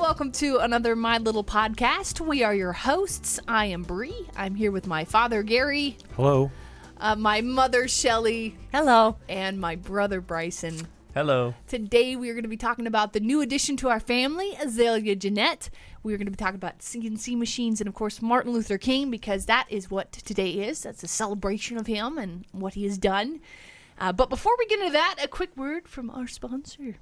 welcome to another My Little Podcast. We are your hosts. I am Bree. I'm here with my father, Gary. Hello. My mother, Shelly. Hello. And my brother, Bryson. Hello. Today, we are going to be talking about the new addition to our family, Azalea Jeanette. We are going to be talking about CNC machines and, of course, Martin Luther King, because that is what today is. That's a celebration of him and what he has done. But before we get into that, a quick word from our sponsor.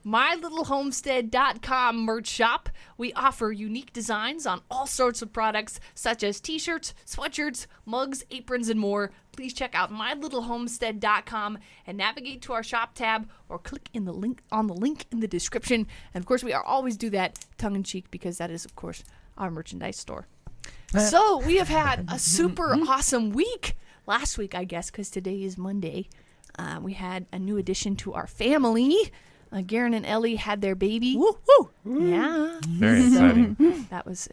MyLittleHomestead.com merch shop. We offer unique designs on all sorts of products such as t-shirts, sweatshirts, mugs, aprons, and more. Please check out MyLittleHomestead.com and navigate to our shop tab or click in the link in the description. And of course, we always do that tongue-in-cheek because that is, of course, our merchandise store. So we have had a super awesome week. Last week, I guess, because today is Monday, we had a new addition to our family. Garen and Ellie had their baby. Woo, woo. Yeah. Very exciting.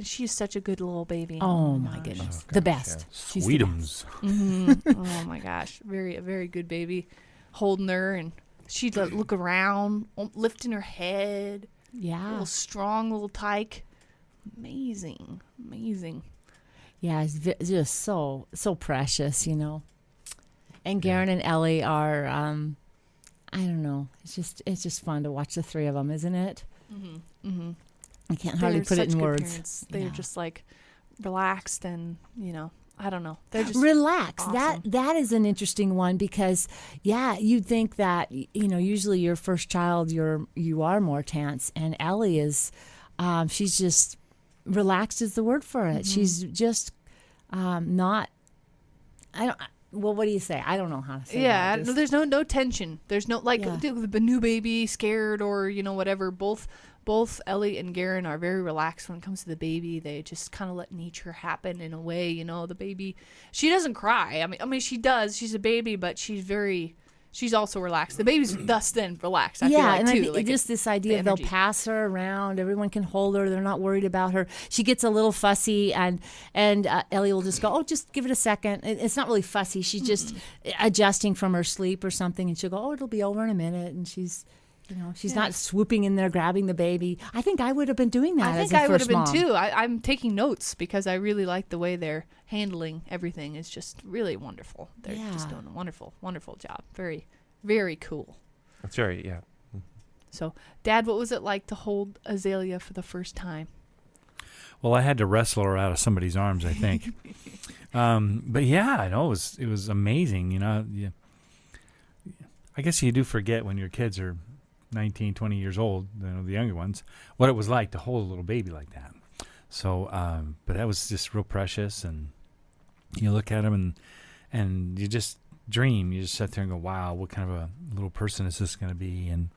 She's such a good little baby. Oh my goodness. The best. Yeah. Sweetums. Oh my gosh. A very good baby. Holding her, and she'd look around, lifting her head. Yeah. Little strong little tyke. Amazing. Yeah, it's just so precious, you know. And Garen and Ellie are, I don't know. It's just fun to watch the three of them, isn't it? Mm-hmm. Mm-hmm. I can't hardly put it in words. Parents. They're just like relaxed and, I don't know. They're just relaxed. Awesome. That is an interesting one because, yeah, you'd think that, usually your first child, you are more tense. And Ellie is, she's just relaxed is the word for it. Mm-hmm. She's just not, well, what do you say? I don't know how to say that. Yeah, there's no tension. There's no, the new baby scared or, whatever. Both Ellie and Garen are very relaxed when it comes to the baby. They just kind of let nature happen in a way, the baby. She doesn't cry. I mean, she does. She's a baby, but she's also relaxed. The baby's thus then relaxed. I feel like, and too. I think just this idea they'll pass her around. Everyone can hold her. They're not worried about her. She gets a little fussy, and Ellie will just go, "Oh, just give it a second." It's not really fussy. She's just adjusting from her sleep or something, and she'll go, "Oh, it'll be over in a minute." And she's not swooping in there grabbing the baby. I think I would have been doing that. I think I would have been too. I'm taking notes because I really like the way they're handling everything. It's just really wonderful. They're just doing a wonderful, wonderful job. Very, very cool. That's right. Yeah. So, Dad, what was it like to hold Azalea for the first time? Well, I had to wrestle her out of somebody's arms, I think. But yeah, I know it was amazing. I guess you do forget when your kids are 19, 20 years old, the younger ones, what it was like to hold a little baby like that. So, but that was just real precious, and you look at them and you just dream. You just sit there and go, wow, what kind of a little person is this going to be? And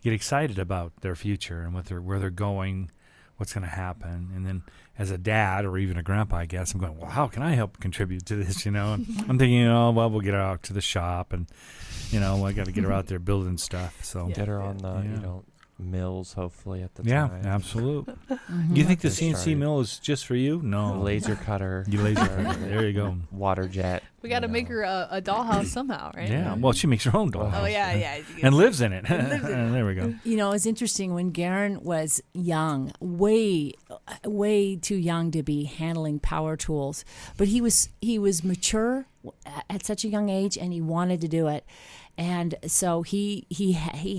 get excited about their future and where they're going, what's going to happen. And then as a dad or even a grandpa, I guess, I'm going, well, how can I help contribute to this, And I'm thinking, well, we'll get her out to the shop and, I got to get her out there building stuff. So get her on the, mills, hopefully, at the time. Yeah, absolutely. Do you think the CNC mill is just for you? No. Laser cutter. You laser cutter. There you go. Water jet. We got to make her a dollhouse somehow, right? Yeah. Well, she makes her own dollhouse. Oh, yeah. And lives in it. There we go. It's interesting when Garen was young, way too young to be handling power tools, but he was mature at such a young age, and he wanted to do it. And so he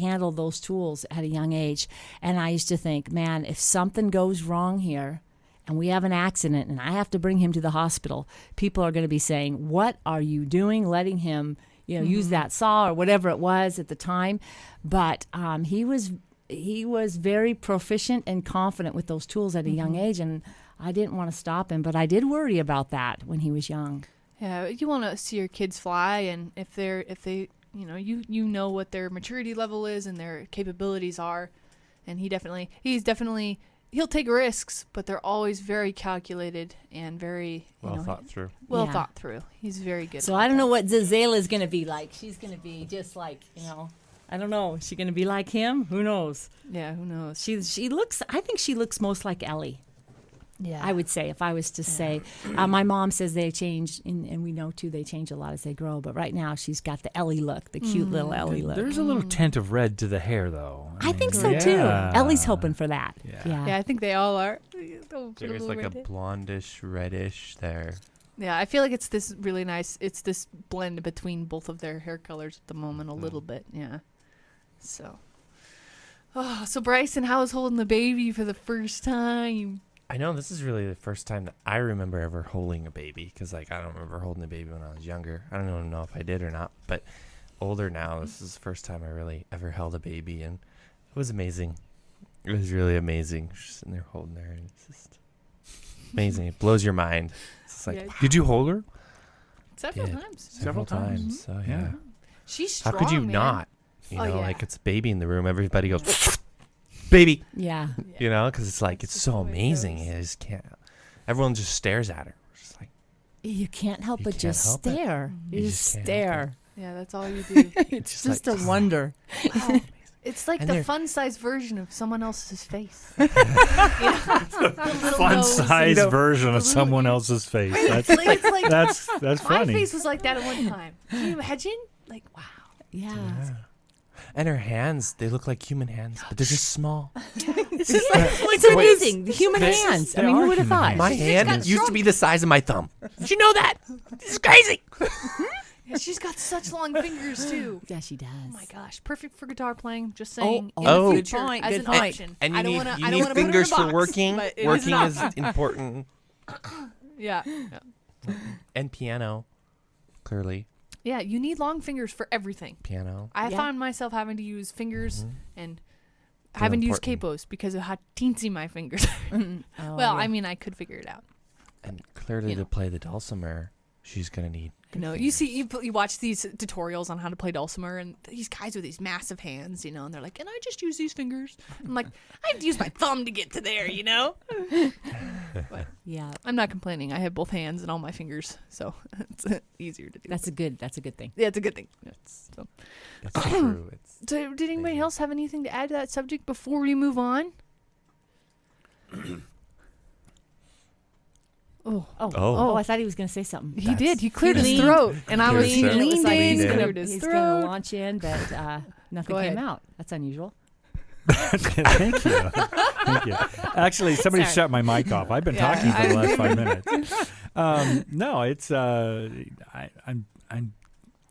handled those tools at a young age. And I used to think, man, if something goes wrong here and we have an accident and I have to bring him to the hospital, people are going to be saying, what are you doing letting him use that saw or whatever it was at the time? But he was very proficient and confident with those tools at a young age. And I didn't want to stop him, but I did worry about that when he was young. Yeah, you want to see your kids fly, and if they you know what their maturity level is and their capabilities are, and he'll take risks, but they're always very calculated and very thought through. Thought through. He's very good. So I don't know what Azalea is going to be like. She's going to be just like I don't know. Is she going to be like him? Who knows? Yeah, who knows? She looks. I think she looks most like Ellie. Yeah. I would say, if I was to say. My mom says they change, and we know too, they change a lot as they grow. But right now, she's got the Ellie look, the cute little Ellie look. There's a little tint of red to the hair, though. I think mean, so too. yeah. Ellie's hoping for that. Yeah. Yeah, I think they all are. There's like a blondish, reddish there. Yeah, I feel like it's this really nice. It's this blend between both of their hair colors at the moment, a little bit. Yeah. So. Oh, so Bryson, how was holding the baby for the first time? I know this is really the first time that I remember ever holding a baby, because like I don't remember holding a baby when I was younger. I don't even know if I did or not, but older now, this is the first time I really ever held a baby, and it was amazing. It was really amazing. Just sitting there holding her, and it's just amazing. It blows your mind. It's just like, Yeah. wow. Did you hold her? Several Did. times. Several times. So yeah. Yeah. She's How strong, could you man. not? You Oh, know, yeah. like it's a baby in the room. Everybody goes, baby. Yeah. You know, because it's like, That's it's just so the way it amazing. goes. You just can't. Everyone just stares at her. It's just like, You can't help You but can't just help it. stare. Mhm. You You just just can't help stare. Yeah, that's all you do. It's just just like, a wonder. Wow. It's like And the they're- fun-sized version of someone else's face. Fun-sized version of someone else's face. That's It's like that's my funny. face was like that at one time. Can you imagine? Like, wow. Yeah. yeah. And her hands, they look like human hands, but they're just small. It's amazing. The human They- hands. I they mean, are who would have human thought? hands. My She's hand got used to strong- be the size of my thumb. Did you know that? This is crazy. Yeah, she's got such long fingers too. Yeah, she does. Oh my gosh, perfect for guitar playing. Just saying. Oh, in oh. the Good future point, as good an point. option. And you I don't need, wanna, you I don't need wanna put her in a fingers for box, working. but it is Working an is option. important. Yeah. And piano, clearly. Yeah, you need long fingers for everything. Piano. I Yeah. found myself having to use fingers Mhm. and They're having to use important. capos because of how teensy my fingers are. Oh, Well, yeah. I mean, I could figure it out. And clearly You know. to play the dulcimer, she's going to need You know, you see, you watch these tutorials on how to play dulcimer, and these guys with these massive hands, you know, and they're like, "Can I just use these fingers?" I'm like, "I have to use my thumb to get to there," you know. But Yeah, I'm not complaining. I have both hands and all my fingers, so it's easier to do. that's a good thing. Yeah, it's a good thing. So, It's true. It's so did anybody Amazing. else have anything to add to that subject before we move on? Oh, Oh, I thought he was going to say something. he did. He cleared He his leaned- throat, and I was Cleared his throat. leaned like in, he's Leaned in. cleared his he's going throat. to launch in, but nothing Go came ahead. out. That's unusual. Thank you. Thank you. Actually, somebody Sorry. shut my mic off. I've been Yeah, talking for the last 5 minutes. No, it's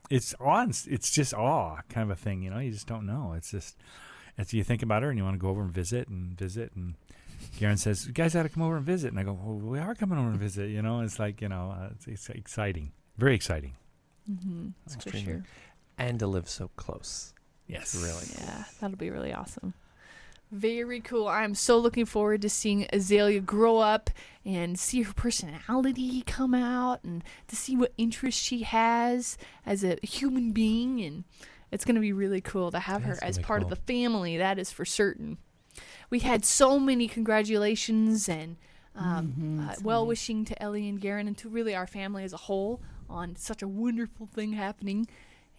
it's awe. It's just awe kind of a thing. You know, you just don't know. It's just you think about her and you want to go over and visit. And Garen says, "You guys got to come over and visit." And I go, "Well, we are coming over and visit." You know, it's like it's exciting, very exciting. Mm-hmm. That's for extremely. sure. and to live so close. Yes, Really. Yeah, that'll be really awesome. Very cool. I'm so looking forward to seeing Azalea grow up and see her personality come out and to see what interests she has as a human being. And it's going to be really cool to have Yeah, her it's as gonna be part cool. of the family. That is for certain. We had so many congratulations and so well-wishing to Ellie and Garen and to really our family as a whole on such a wonderful thing happening.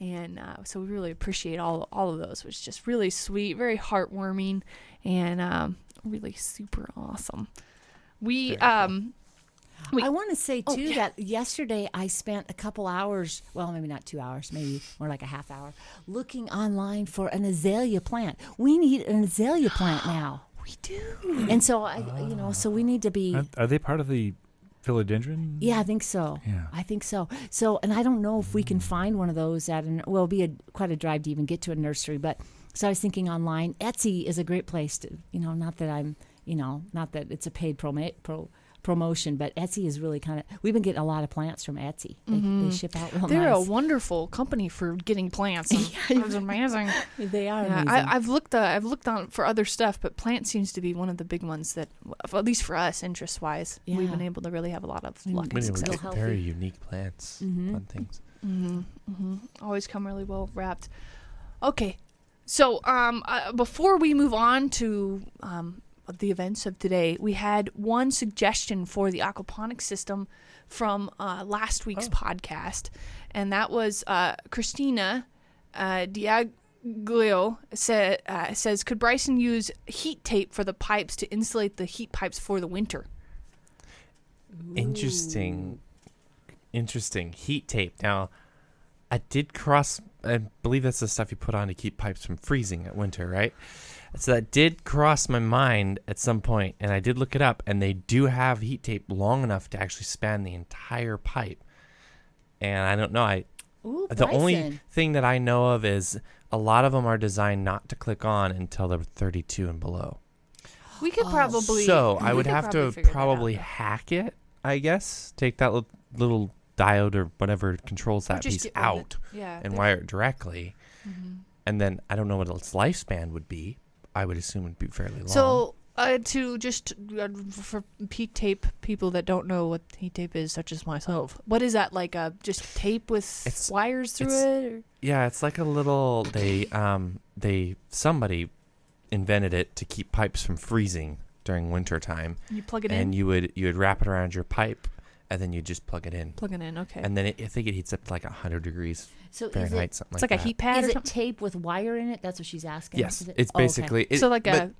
And so we really appreciate all of those. It was just really sweet, very heartwarming, and really super awesome. We Wait. I want to say too Oh, yeah. that yesterday I spent a couple hours, well, maybe not 2 hours, maybe more like a half hour, looking online for an azalea plant. We need an azalea plant now, we do. and so so we need to be. Are they part of the philodendron? Yeah, I think so. Yeah. I think so. So, and I don't know if we can find one of those at it'll be quite a drive to even get to a nursery. But so I was thinking online, Etsy is a great place to, not that I'm, not that it's a paid promotion, but Etsy is really we've been getting a lot of plants from Etsy. They ship out real They're nice. a wonderul company for getting plants. It's amazing. They are Yeah, amazing. I've looked on for other stuff, but plant seems to be one of the big ones that, at least for us, interest wise, we've Yeah. been able to really have a lot of And luck we and It's We success. still get healthy. very unique plants, fun things. Always come really well wrapped. Okay, so before we move on to the events of today, we had one suggestion for the aquaponic system from last week's podcast, and that was Christina Diaglio says, could Bryson use heat tape for the pipes to insulate the heat pipes for the winter? interesting heat tape. Now, I believe that's the stuff you put on to keep pipes from freezing at winter, right? So that did cross my mind at some point, and I did look it up, and they do have heat tape long enough to actually span the entire pipe. And I don't know, the only thing that I know of is a lot of them are designed not to click on until they're 32 and below. We could probably. So I would have to probably hack it, I guess. Take that little diode or whatever controls that piece out and wire it directly. Mm-hmm. And then I don't know what its lifespan would be. I would assume it'd be fairly long. So for heat tape people that don't know what heat tape is, such as myself, what is that, like just tape with wires through it? Or? Yeah, it's like a little. Somebody invented it to keep pipes from freezing during winter time. You plug it in, and you would wrap it around your pipe, and then you just plug it in. Okay. And then I think it heats up to like 100 degrees Fahrenheit, something like that. It's like a heat pad. Is or it something? tape with wire in it? That's what she's asking. Yes, it's basically. So like a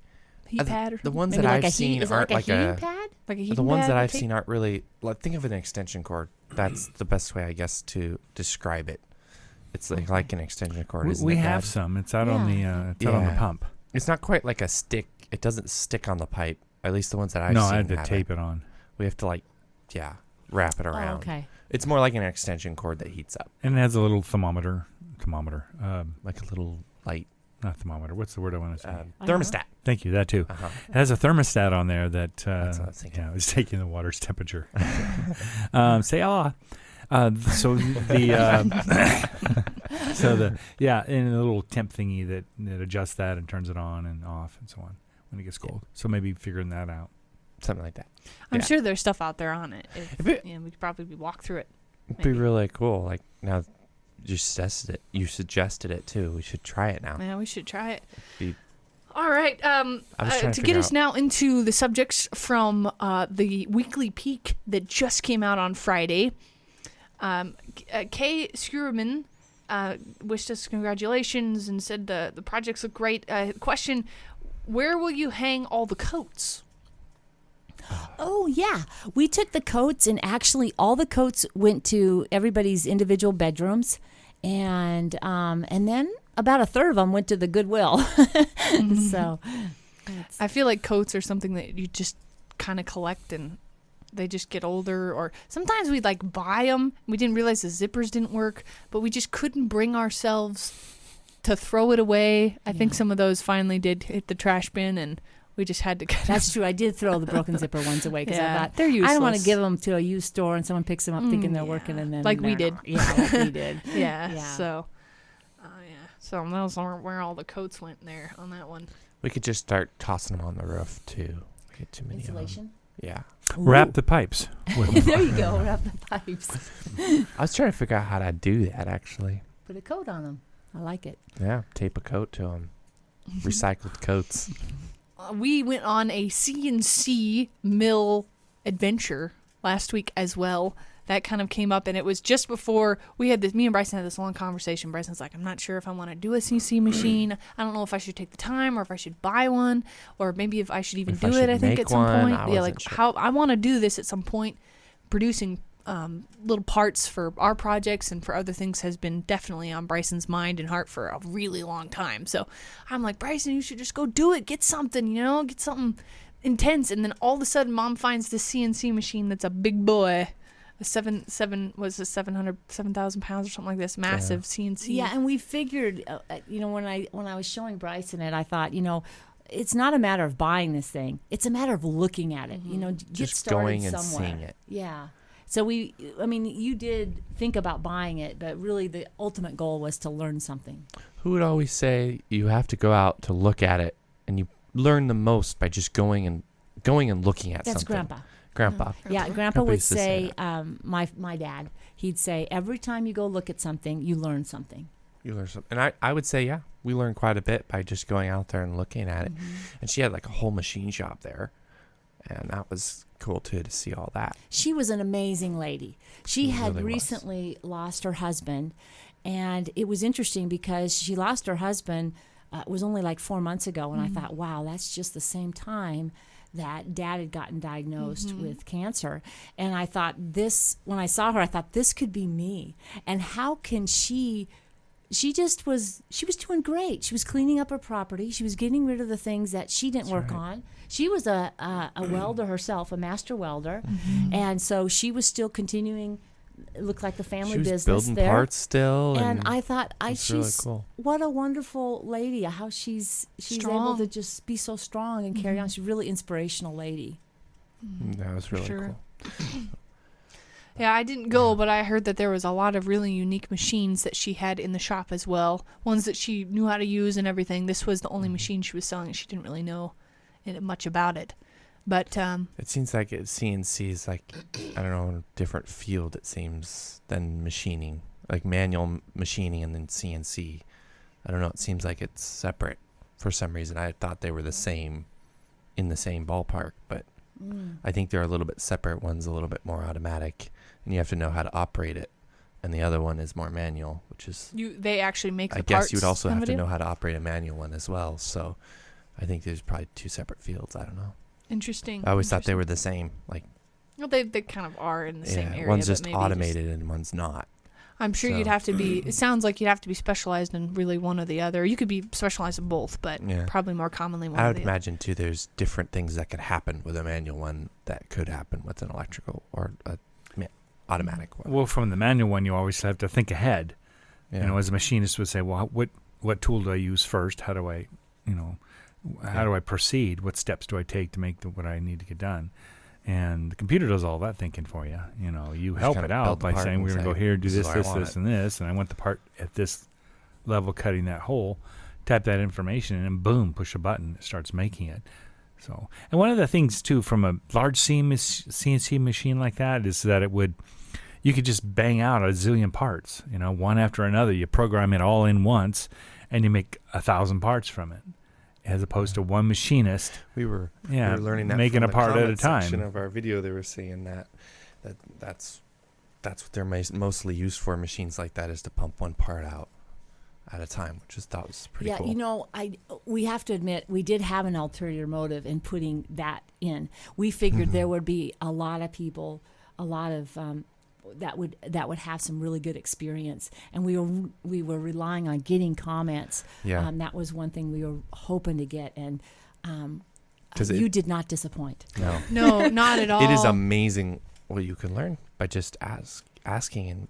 heat pad or something? The ones Maybe that like I've seen aren't like a heat pad. Like a heat the ones pad that I've tape? seen aren't really. Like, think of an extension cord. That's the best way, I guess, to describe it. It's like an extension cord. We have some. It's out on the out on the pump. It's not quite like a stick. It doesn't stick on the pipe. At least the ones that I've seen. No, I had to tape it on. We have to wrap it around. Oh, okay. It's more like an extension cord that heats up. And it has a little thermometer. Like a little light. Not thermometer. What's the word I want to say? Thermostat. Thank you. That too. Uh-huh. It has a thermostat on there that That's what I was thinking. it's taking the water's temperature. Say ah. So the and a little temp thingy that adjusts that and turns it on and off and so on when it gets cold. So maybe figuring that out. Something like that. I'm sure there's stuff out there on it. We could probably walk through it. It'd be really cool. Like, now you suggested it too. We should try it now. Yeah, we should try it. All right. To get us out. now into the subjects from the weekly peek that just came out on Friday. Kay Skurman wished us congratulations and said the projects look great. Question: where will you hang all the coats? Oh, yeah. We took the coats, and actually all the coats went to everybody's individual bedrooms. And then about a third of them went to the Goodwill. So I feel like coats are something that you just kind of collect, and they just get older. Or sometimes we'd like buy them. We didn't realize the zippers didn't work, but we just couldn't bring ourselves to throw it away. I think some of those finally did hit the trash bin, and we just had to. That's true. I did throw the broken zipper ones away because I thought they're useless. I don't want to give them to a used store and someone picks them up thinking they're working, and then like we did. Yeah, like we did. Yeah. So, so those aren't where all the coats went there on that one. We could just start tossing them on the roof too. We get too many Insulation. of them. Yeah. Wrap the pipes. There you go. Wrap the pipes. I was trying to figure out how to do that actually. Put a coat on them. I like it. Yeah, tape a coat to them. Recycled coats. We went on a CNC mill adventure last week as well. That kind of came up, and it was just before we had this. Me and Bryson had this long conversation. Bryson's like, I'm not sure if I want to do a CNC machine. I don't know if I should take the time or if I should buy one, or maybe if I should even do it. I think at some point. Yeah, like how I want to do this at some point. Producing little parts for our projects and for other things has been definitely on Bryson's mind and heart for a really long time. So I'm like, Bryson, you should just go do it. Get something, get something intense. And then all of a sudden, Mom finds this CNC machine that's a big boy. A 7,000 pounds or something like this, massive CNC. Yeah, and we figured, when I was showing Bryson it, I thought, it's not a matter of buying this thing; it's a matter of looking at it. Get just started going and somewhere. seeing it. Yeah. So you did think about buying it, but really the ultimate goal was to learn something. Who would always say you have to go out to look at it, and you learn the most by just going and looking at something? That's Grandpa. Grandpa. Yeah, Grandpa would say, my dad, he'd say, every time you go look at something, you learn something. You learn something. And I would say, yeah, we learned quite a bit by just going out there and looking at it. And she had like a whole machine shop there. And that was cool, too, to see all that. She was an amazing lady. She had really recently lost her husband. And it was interesting because she lost her husband, it was only like 4 months ago. And I thought, wow, that's just the same time that Dad had gotten diagnosed with cancer. And I thought when I saw her, I thought this could be me. And how can she was doing great. She was cleaning up her property. She was getting rid of the things that she didn't work on. She was a welder herself, a master welder. And so she was still continuing. It looked like the family business building there. Parts still, and I thought, she's really really cool. What a wonderful lady! How she's able to just be so strong and carry on. She's a really inspirational lady. That was really sure. cool. Yeah, I didn't go, but I heard that there was a lot of really unique machines that she had in the shop as well. Ones that she knew how to use and everything. This was the only machine she was selling. She didn't really know much about it. But it seems like CNC is like, I don't know, a different field, it seems, than machining. Like manual machining and then CNC. I don't know, it seems like it's separate for some reason. I thought they were the same, in the same ballpark, but I think they're a little bit separate. One's a little bit more automatic, and you have to know how to operate it. And the other one is more manual, which is... They actually make the parts. I guess you would also have to know how to operate a manual one as well. So I think there's probably two separate fields. I don't know. Interesting. I always thought they were the same. Like, well, they kind of are in the same area. One's just maybe automated and one's not. I'm sure you'd have to be. It sounds like you'd have to be specialized in really one or the other. You could be specialized in both, but probably more commonly one. I would imagine too. There's different things that could happen with a manual one that could happen with an electrical or a automatic one. Well, from the manual one, you always have to think ahead. Yeah. You know, as a machinist would say, well, what tool do I use first? How do I, how do I proceed? What steps do I take to make what I need to get done? And the computer does all that thinking for you. You know, you help it out by saying, we're going to go here, do this, and this, and I want the part at this level cutting that hole, type that information, and then boom, push a button, it starts making it. So, and one of the things, too, from a large CNC machine like that is that you could just bang out a zillion parts, one after another. You program it all in once, and you make 1,000 parts from it. As opposed to one machinist, we were learning that making from a part at a time. Section of our video, they were saying that's what they're mostly used for. Machines like that is to pump one part out at a time, which I thought was pretty cool. We have to admit we did have an ulterior motive in putting that in. We figured there would be a lot of people, that would have some really good experience, and we were relying on getting comments. Yeah. That was one thing we were hoping to get, and you did not disappoint. No, not at all. It is amazing what you can learn by just asking and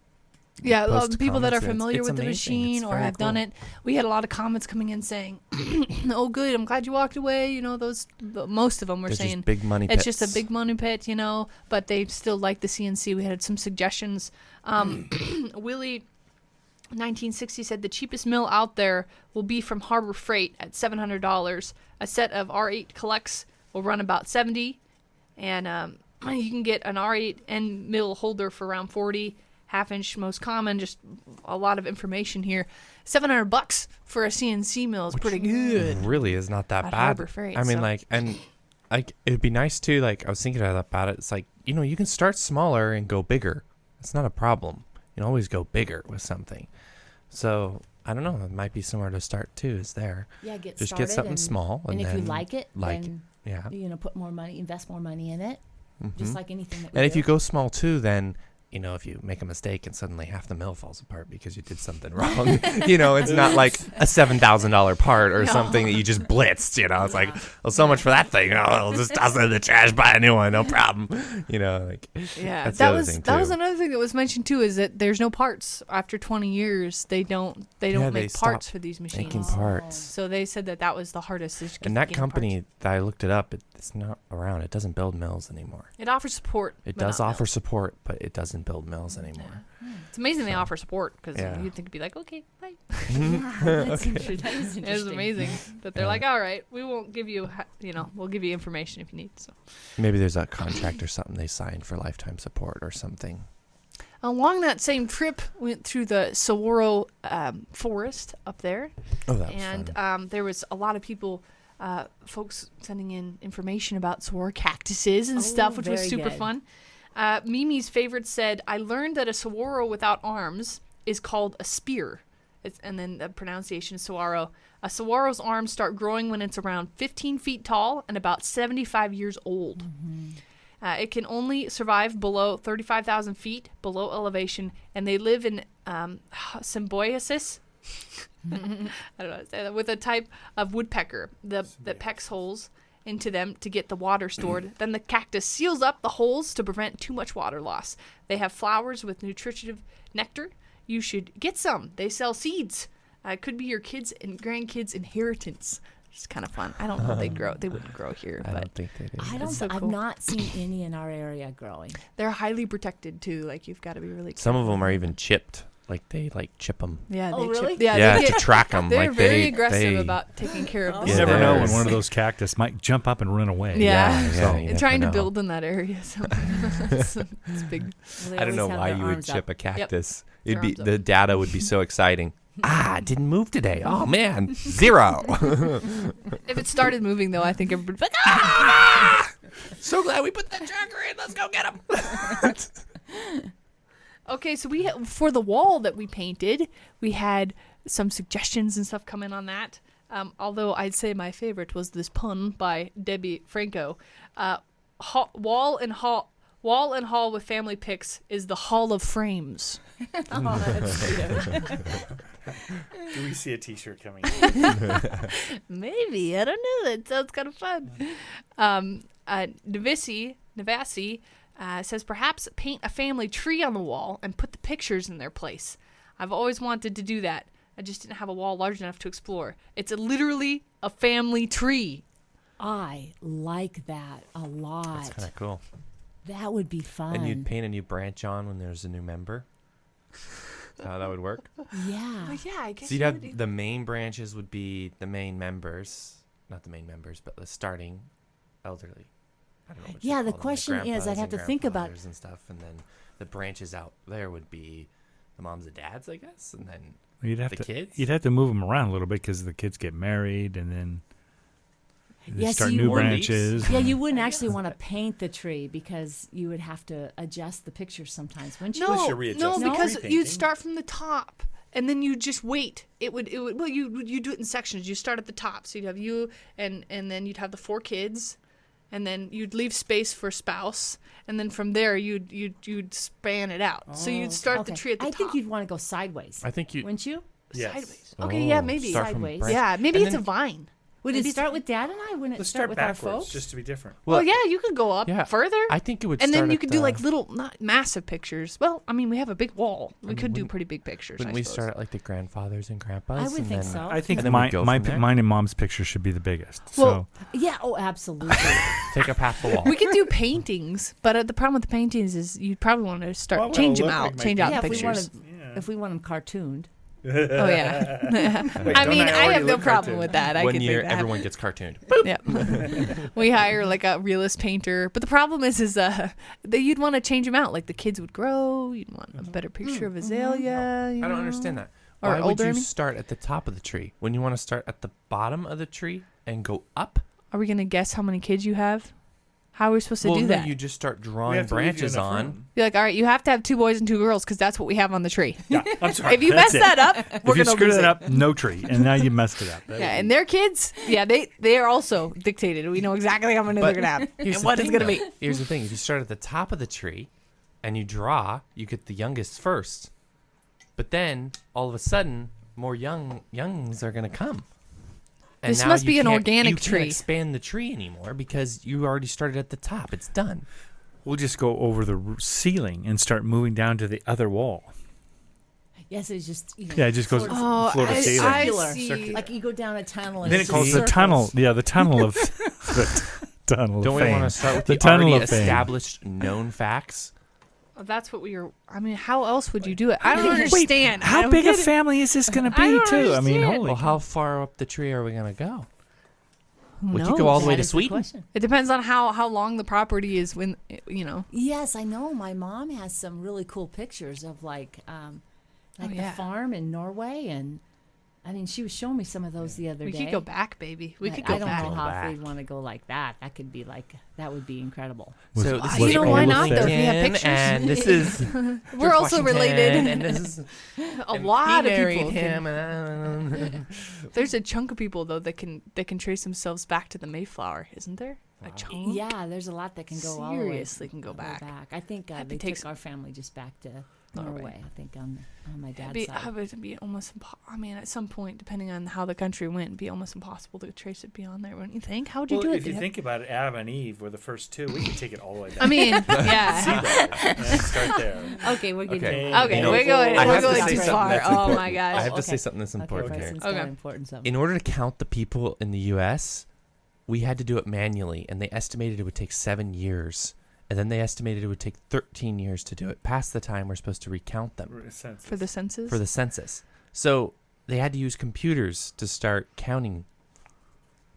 people that are familiar with the machine or have done it. We had a lot of comments coming in saying, "Oh, good, I'm glad you walked away." Most of them were saying just big money pits. It's just a big money pit, but they still like the CNC. We had some suggestions. Willie 1960 said the cheapest mill out there will be from Harbor Freight at $700. A set of R8 collects will run about $70, and you can get an R8 end mill holder for around $40. Half-inch most common. Just a lot of information here. $700 for a CNC mill is pretty good. Really is not that bad. Harbor Freight, it'd be nice too. Like I was thinking about it. It's like you can start smaller and go bigger. It's not a problem. You can always go bigger with something. So I don't know. It might be somewhere to start too. Is there? Yeah, just get something small, and if you like it, then put more money, invest more money in it. Just like anything that we do. If you go small too, then if you make a mistake and suddenly half the mill falls apart because you did something wrong, it's not like a $7,000 part or something that you just blitzed, It's like, well, so much for that thing. I'll just toss it in the trash, buy a new one, no problem. That's that was another thing that was mentioned too, is that there's no parts after 20 years. They don't make parts for these machines. Making parts. So they said that was the hardest. And that company that I looked it up, it's not around. It doesn't build mills anymore. It offers support. It does offer support, but it doesn't build mills anymore. It's amazing they offer support, because you'd think it'd be like, okay, bye. That's interesting. It is amazing that they're like, all right, we won't give you, we'll give you information if you need. So maybe there's a contract or something they signed for lifetime support or something. Along that same trip, we went through the Saguaro forest up there. Oh, that was fun. There was a lot of people. Folks sending in information about saguaro cactuses and stuff, which was super fun. Mimi's favorite said, I learned that a saguaro without arms is called a spear. And then the pronunciation is saguaro. A saguaro's arms start growing when it's around 15 feet tall and about 75 years old. It can only survive below 35,000 feet below elevation, and they live in symbiosis. I don't know how to say that, with a type of woodpecker that pecks holes into them to get the water stored. Then the cactus seals up the holes to prevent too much water loss. They have flowers with nutritive nectar. You should get some. They sell seeds. It could be your kids' and grandkids' inheritance. It's kind of fun. I don't know if they'd grow. They wouldn't grow here, I but don't think they do. I've not seen any in our area growing. they're highly protected too. Like you've got to be really careful. Some of them are even chipped. Like they chip them. Yeah. Oh, they really? chip- yeah. Yeah, They to get, track them. they're Like very aggressive they, about taking care of Oh. the You Yeah, never know when there's- one of those cactus might jump up and run away. Yeah. Yeah, So- you and trying to never know. build in that area. So it's big. Well, they I don't know always have why their you would arms chip up. a cactus. Their It'd be arms up. the data would be so exciting. It didn't move today. Oh man, 0. If it started moving though, I think everybody would be like, ah! So glad we put that jogger in. Let's go get him. Okay, so for the wall that we painted, we had some suggestions and stuff come in on that. Although I'd say my favorite was this pun by Debbie Franco. Wall and hall with family pics is the Hall of Frames. Oh, that's cute. Do we see a T-shirt coming? Maybe, I don't know. That sounds kind of fun. Navasi says perhaps paint a family tree on the wall and put the pictures in their place. I've always wanted to do that. I just didn't have a wall large enough to explore. It's literally a family tree. I like that a lot. That's kind of cool. That would be fun. And you'd paint a new branch on when there's a new member. That's how that would work. Yeah. Yeah, I guess. So you'd have the main branches would be the main members, not the main members, but the starting elderly. I don't know what you Yeah, call the them, question is, grandpas I'd have and to think about- grandfathers and stuff, and then the branches out there would be the moms and dads, I guess, and then You'd have the to. kids. You'd have to move them around a little bit because the kids get married and then they Yes, start you new would. branches. Yeah, you wouldn't actually want to paint the tree because you would have to adjust the pictures sometimes, wouldn't you? Unless No, you readjust no, the because tree you'd painting. start from the top and then you just wait. It would. Well, you do it in sections. You start at the top, so you'd have you, and then you'd have the 4 kids, and then you'd leave space for spouse, and then from there you'd span it out. So you'd start the tree at the I top. think you'd want to go sideways, I think you. wouldn't you? Yes. Sideways. Okay, yeah, maybe. Start from Sideways. branch- Yeah, maybe and it's a then- vine. Would Maybe it it's- start with Dad and I? Wouldn't it Let's start start with our backwards folks? just to be different. Well, yeah, you could go up Yeah, further. I think it would. and start then you at could do the- like little, not massive pictures. Well, I mean, we have a big wall. We could do wouldn't- pretty big pictures. Wouldn't I we suppose. start at like the grandfathers and grandpas? I would and think then- so. I think And then we'd go from there? mine and Mom's picture should be the biggest. Well, Yeah. Oh, absolutely. Take up half the wall. we could do paintings, but the problem with the paintings is you'd probably want to start Well, change them look out, like my change out yeah, the if we want pictures. them, if we want them cartooned. Oh yeah. Wait, I don't mean, I already have no look problem cartoon? with that. I One could year, make that everyone happen. gets cartooned. Yeah. We hire like a realist painter, but the problem is that you'd want to change them out. Like the kids would grow. You'd want a better picture of Azalea. I don't understand that. Or Why would older, I you mean? start at the top of the tree when you want to start at the bottom of the tree and go up? Are we gonna guess how many kids you have? How are we supposed to well, do no, that? you just start We drawing have to leave you branches enough on. room. You're like, all right, you have to have 2 boys and 2 girls because that's what we have on the tree. Yeah, I'm sorry. If you That's mess it. that up, we're If you gonna screw lose that it. up, no tree, and now you messed it up. Yeah, and their kids, yeah, they are also dictated. We know exactly how many they're gonna have Here's and the what it's thing, gonna though. be. Here's the thing: if you start at the top of the tree and you draw, you get the youngest first. But then all of a sudden, more youngs are gonna come. And This now must you be an can't- organic you tree. Can't expand the tree anymore because you already started at the top. It's done. We'll just go over the ceiling and start moving down to the other wall. Yes, it's just Yeah, it just goes Oh, floor to I ceiling. see. circular. Like you go down a tunnel. And Then it's it calls just the tunnel. circles. Yeah, the tunnel of the tunnel Don't of we fame. want to start with The the, tunnel already of fame. established known facts? That's what we are. I mean, how else would you do it? I don't Wait, understand. I How don't big a get it. family is this going to I be, don't too? I mean, understand. holy. Well, how far up the tree are we gonna go? Who We could knows? go all the way That to is the Sweden. question. It depends on how long the property is. When Yes, I know. My mom has some really cool pictures of like yeah. the farm in Norway, and I mean, she was showing me some of those the other We day. could go back, baby. We But could go I don't back. know how back. if we'd want to go like that. That could be that would be incredible. So Was- this You is know, was why Ola not, there? though? If we have Tim, pictures. and this is We're also Washington, related. and this is A and lot he of married people. him, and There's a chunk of people though that can trace themselves back to the Mayflower, isn't there? A chunk. Yeah, there's a lot that can go all the way. Seriously can go back. I think Had to they take took our family just back to Norway. Norway. I think on my dad's It'd side. be almost I mean, at some point, depending on how the country went, it'd be almost impossible to trace it beyond there, wouldn't you think? How would you Well, do it? if you think about it, Adam and Eve were the first two. We could take it all the way down. I mean, yeah. Seabird, and start there. Okay, we're getting Okay. Okay, You know, we're going, I we're have to going say too something far. that's Oh important. my gosh. I have to okay. say something that's important okay, here. Preston's Okay. got important something. In order to count the people in the U.S., we had to do it manually, and they estimated it would take 7 years. And then they estimated it would take 13 years to do it, past the time we're supposed to recount them For the census? for the census. So they had to use computers to start counting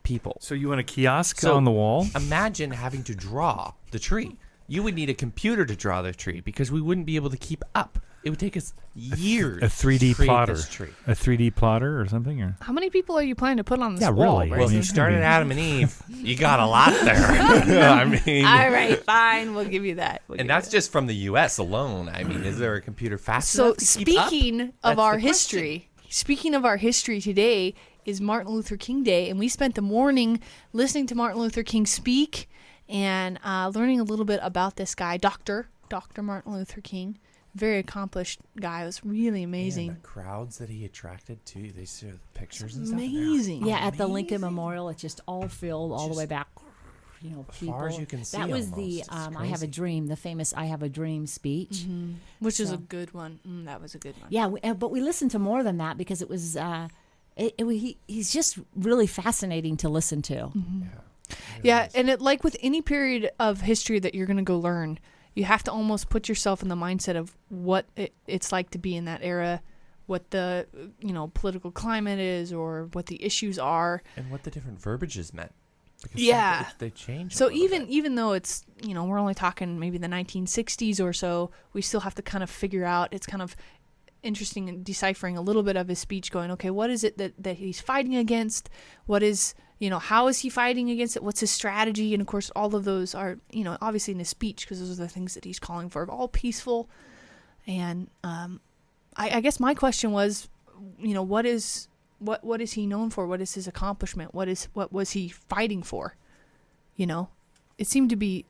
people. So you want a kiosk So- on the wall? Imagine having to draw the tree. You would need a computer to draw the tree because we wouldn't be able to keep up. It would take us years. A 3D to create plotter. this tree. A 3D plotter or something? Or How many people are you planning to put on this Yeah, wall? really. Bryson? Well, if mean, you it's gonna started be- Adam and Eve, you got a lot there. I mean, All right, fine. We'll give you that. We'll and give that's you that. just from the U.S. alone. I mean, is there a computer fast So enough to keep up? speaking of That's our the question. history, speaking of our history, today is Martin Luther King Day, and we spent the morning listening to Martin Luther King speak and learning a little bit about this guy, Dr. Martin Luther King. Very accomplished guy. It was really amazing. Man, the crowds that he attracted too. They see the pictures and stuff. Amazing. Yeah, at the Lincoln Amazing. Memorial, it's just all filled all the way Just back. You know, as people. far as you can see That was the almost. It's I Have a crazy. Dream, the famous I Have a Dream speech. Which is So- a good one. That was a good one. Yeah, but we listened to more than that because it was he's just really fascinating to listen to. Yeah, and it like with any period of history that you're going to go learn, you have to almost put yourself in the mindset of what it's like to be in that era, what the political climate is, or what the issues are. And what the different verbiages meant. Because Yeah. they changed. So a little bit. even though it's we're only talking maybe the 1960s or so, we still have to kind of figure out. It's kind of interesting in deciphering a little bit of his speech, going, okay, what is it that he's fighting against? What is how is he fighting against it? What's his strategy? And of course, all of those are obviously in his speech, because those are the things that he's calling for, all peaceful. And I guess my question was, what is he known for? What is his accomplishment? What was he fighting for? It seemed to be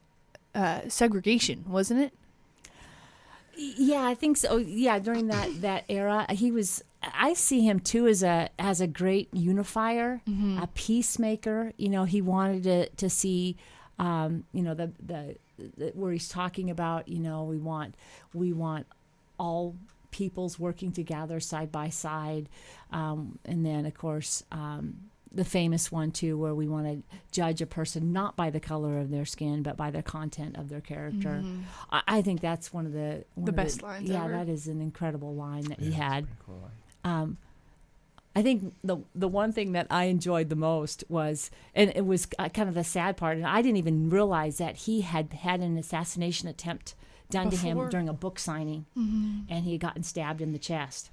segregation, wasn't it? Yeah, I think so. Yeah, during that era, he was. I see him too as a great unifier, a peacemaker. He wanted to see, the where he's talking about. We want all peoples working together side by side, and then of course. The famous one too, where we want to judge a person not by the color of their skin, but by the content of their character. I think that's one of the best lines Yeah, ever. that is an incredible line that he Yeah, had. it's a pretty cool line. I think the one thing that I enjoyed the most was, and it was kind of the sad part, and I didn't even realize that he had an assassination attempt done to Before? him during a book signing, and he had gotten stabbed in the chest.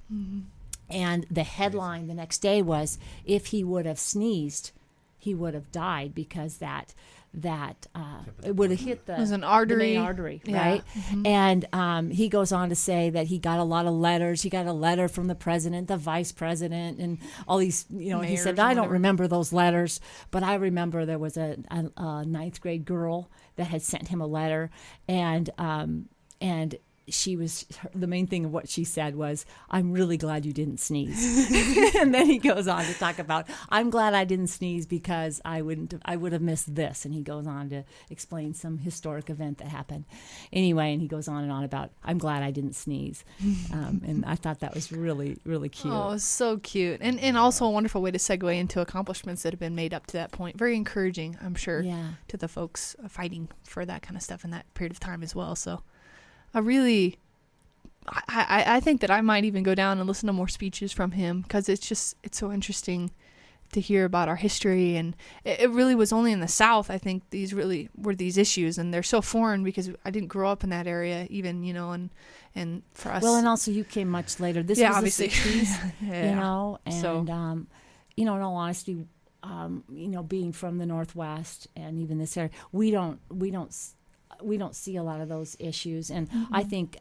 And the headline the next day was, if he would have sneezed, he would have died, because that it would have hit the, It was an the artery. main artery, Yeah. right? And he goes on to say that he got a lot of letters. He got a letter from the president, the vice president, and all these. He Mayors said, or I don't whatever. remember those letters, but I remember there was a ninth grade girl that had sent him a letter, and she was, the main thing of what she said was, I'm really glad you didn't sneeze. And then he goes on to talk about, I'm glad I didn't sneeze because I would have missed this. And he goes on to explain some historic event that happened. Anyway, and he goes on and on about, I'm glad I didn't sneeze. And I thought that was really, really cute. Oh, it was so cute. And also a wonderful way to segue into accomplishments that have been made up to that point. Very encouraging, I'm sure, Yeah. to the folks fighting for that kind of stuff in that period of time as well. So I think that I might even go down and listen to more speeches from him, because it's so interesting to hear about our history, and it really was only in the South, I think, these really were these issues, and they're so foreign because I didn't grow up in that area even, and for us. Well, and also you came much later. This Yeah, was obviously. the 60s, Yeah. and So- in all honesty, being from the Northwest and even this area, we don't see a lot of those issues, and I think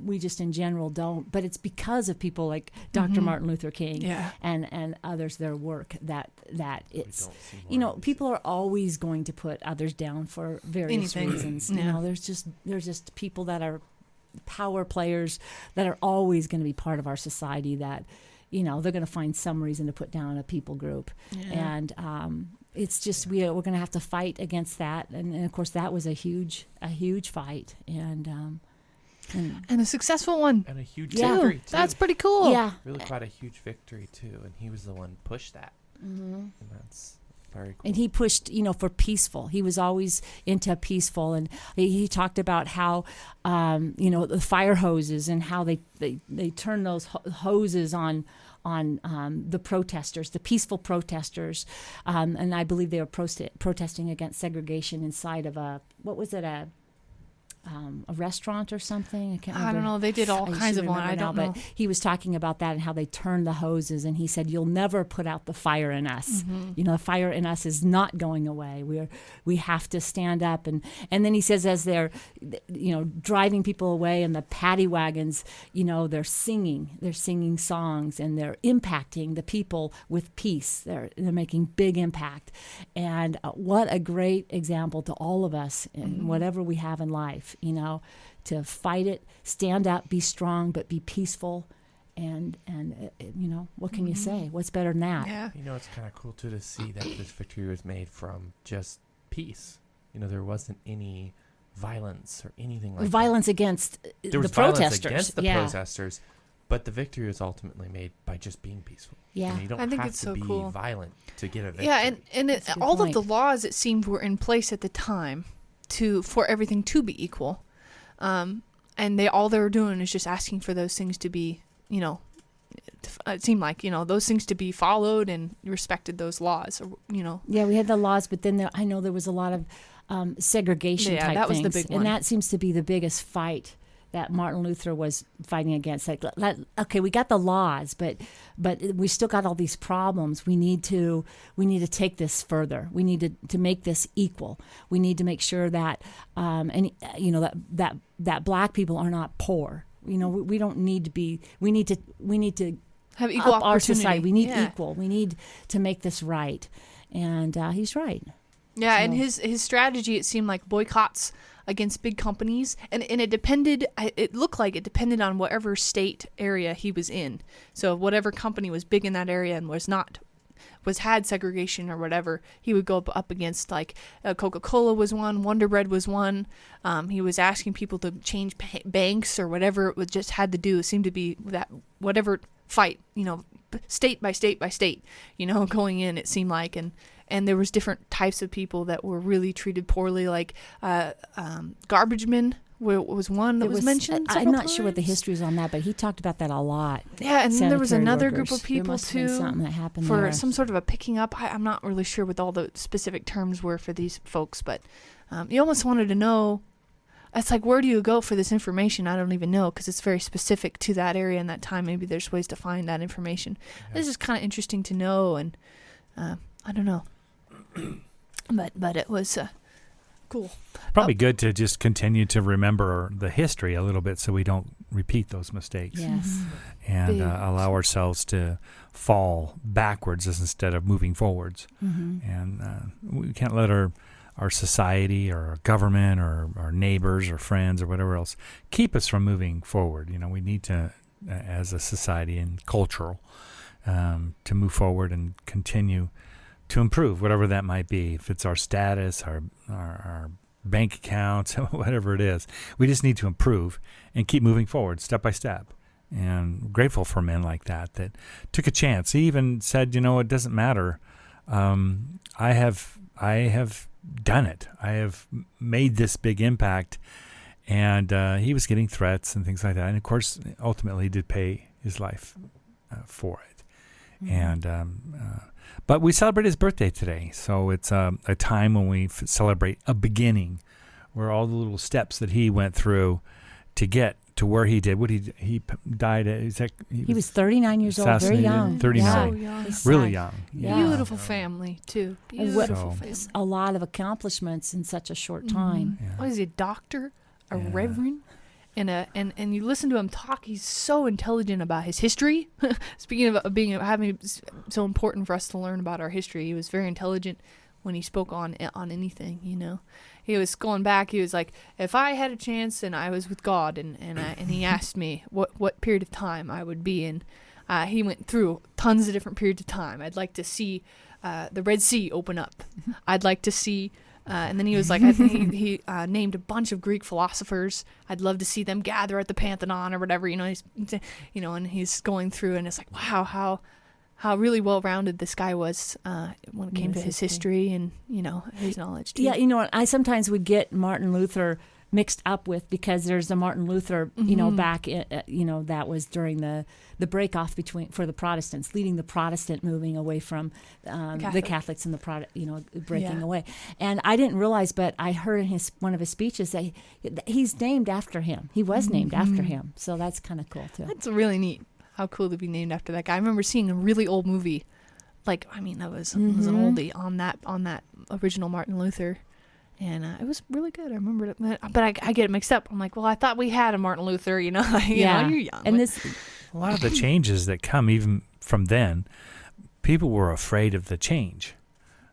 we just in general don't. But it's because of people like Dr. Martin Luther King Yeah. and others, their work that it's don't see more of these. people are always going to put others down for various Anything. reasons. Yeah. There's just people that are power players that are always going to be part of our society that they're going to find some reason to put down a people group. Yeah. And it's just we're going to have to fight against that, and of course that was a huge fight, and And a successful one. And a huge Yeah. victory too. That's pretty cool. yeah, really quite a huge victory too, and he was the one who pushed that, and that's very cool. and he pushed for peaceful. He was always into peaceful, and he talked about how the fire hoses and how they turn those hoses on the protesters, the peaceful protesters, and I believe they were protesting against segregation inside of a restaurant or something. I can't remember. I don't know. They did all I kinds should of one. remember I now, don't know. But he was talking about that and how they turned the hoses, and he said, "You'll never put out the fire in us. The fire in us is not going away. We have to stand up." And then he says, as they're driving people away in the paddy wagons, they're singing songs, and they're impacting the people with peace. They're making big impact, and what a great example to all of us in whatever we have in life. To fight it, stand up, be strong, but be peaceful, and what can you say? What's better than that? Yeah. It's kind of cool too to see that this victory was made from just peace. There wasn't any violence or anything like Violence against that. There the was violence protesters. against the yeah. protesters, but the victory was ultimately made by just being peaceful. Yeah. You don't I think have it's to so be cool. violent to get a victory. Yeah, and That's a good all point. of the laws, it seemed, were in place at the time for everything to be equal. And all they were doing is just asking for those things to be, it seemed like, those things to be followed and respected those laws, Yeah, we had the laws, but then I know there was a lot of segregation Yeah, type that was the things, big one. and that seems to be the biggest fight that Martin Luther was fighting against. Like, okay, we got the laws, but we still got all these problems. We need to take this further. We need to make this equal. We need to make sure that that black people are not poor. We don't need to be. We need to have equal up our opportunity. society. We need Yeah. equal. We need to make this right, and he's right. Yeah, and So- his strategy, it seemed like boycotts against big companies, and it looked like it depended on whatever state area he was in. So whatever company was big in that area and had segregation or whatever, he would go up against, like, Coca-Cola was one, Wonder Bread was one. He was asking people to change banks or whatever it was, just had to do. It seemed to be that whatever fight, state by state by state, going in, it seemed like, and there was different types of people that were really treated poorly, like garbage men was one that was mentioned. I'm not sure what the times. history is on that, but he talked about that a lot. Yeah, and then there was Sanitary another workers. group of people there must have been too something that happened for there. some sort of a picking up. I'm not really sure what all the specific terms were for these folks, but you almost wanted to know. It's like, where do you go for this information? I don't even know, because it's very specific to that area and that time. Maybe there's ways to find that information. This is kind of interesting to know, and I don't know. But it was cool. Probably good to just continue to remember the history a little bit so we don't repeat those mistakes Yes. and Big. allow ourselves to fall backwards instead of moving forwards. Mm-hmm. And we can't let our society or our government or our neighbors or friends or whatever else keep us from moving forward. We need to, as a society and cultural, to move forward and continue to improve, whatever that might be. If it's our status, our bank accounts, whatever it is, we just need to improve and keep moving forward step by step. And grateful for men like that took a chance. He even said, it doesn't matter. I have done it. I have made this big impact. And he was getting threats and things like that. And of course, ultimately did pay his life for it. Mm-hmm. And But we celebrate his birthday today, so it's a time when we celebrate a beginning, where all the little steps that he went through to get to where he did. What he died at? He was 39 years old, very assassinated young. at 39. So young. It's Really sad. young. Yeah. Beautiful family too. Beautiful So- family. A lot of accomplishments in such a short time. Yeah. What is he, a doctor, a Yeah. reverend, and you listen to him talk. He's so intelligent about his history. Speaking of having so important for us to learn about our history, he was very intelligent when he spoke on anything. He was going back. He was like, if I had a chance and I was with God, and he asked me what period of time I would be in. He went through tons of different periods of time. I'd like to see the Red Sea open up. I'd like to see. And then he was like, I think he named a bunch of Greek philosophers. I'd love to see them gather at the Pantheon or whatever. He's, and he's going through, and it's like, wow, how really well-rounded this guy was when it came to his history and his knowledge too. Yeah, I sometimes would get Martin Luther mixed up with, because there's a Martin Luther, back in, that was during the break-off for the Protestants, leading the Protestant moving away from the Catholics and the breaking away. And I didn't realize, but I heard in one of his speeches that he's named after him. He was named after him, so that's kind of cool too. That's really neat. How cool to be named after that guy. I remember seeing a really old movie, that was an oldie on that original Martin Luther. And it was really good. I remember it. But I get it mixed up. I'm like, well, I thought we had a Martin Luther, you're young. And A lot of the changes that come even from then, people were afraid of the change.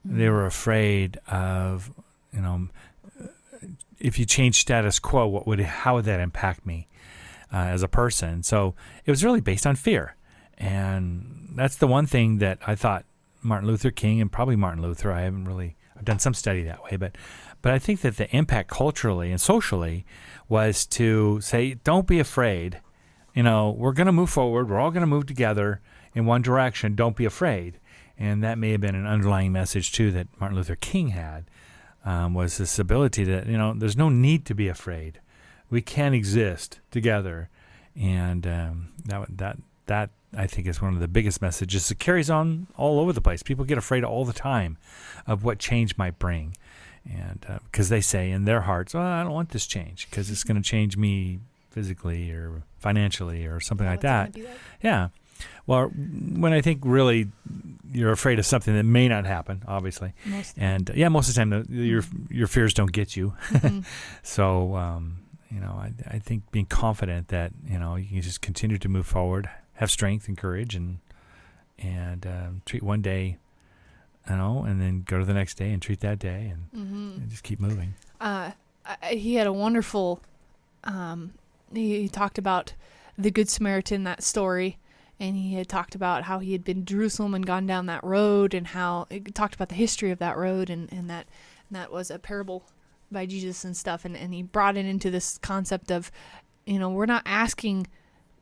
They were afraid of, if you change status quo, how would that impact me as a person? So it was really based on fear. And that's the one thing that I thought Martin Luther King, and probably Martin Luther, I've done some study that way, but I think that the impact culturally and socially was to say, don't be afraid. We're going to move forward. We're all going to move together in one direction. Don't be afraid. And that may have been an underlying message, too, that Martin Luther King had, was this ability to, there's no need to be afraid. We can exist together. And that I think is one of the biggest messages. It carries on all over the place. People get afraid all the time of what change might bring. And because they say in their hearts, I don't want this change because it's going to change me physically or financially or something like that. Yeah. Well, when I think really you're afraid of something that may not happen, obviously. Most of the time your fears don't get you. So, I think being confident that, you can just continue to move forward, have strength and courage and treat one day, and then go to the next day and treat that day and just keep moving. He had a wonderful, he talked about the Good Samaritan, that story, and he had talked about how he had been to Jerusalem and gone down that road, and how he talked about the history of that road, and that was a parable by Jesus and stuff, and he brought it into this concept of, we're not asking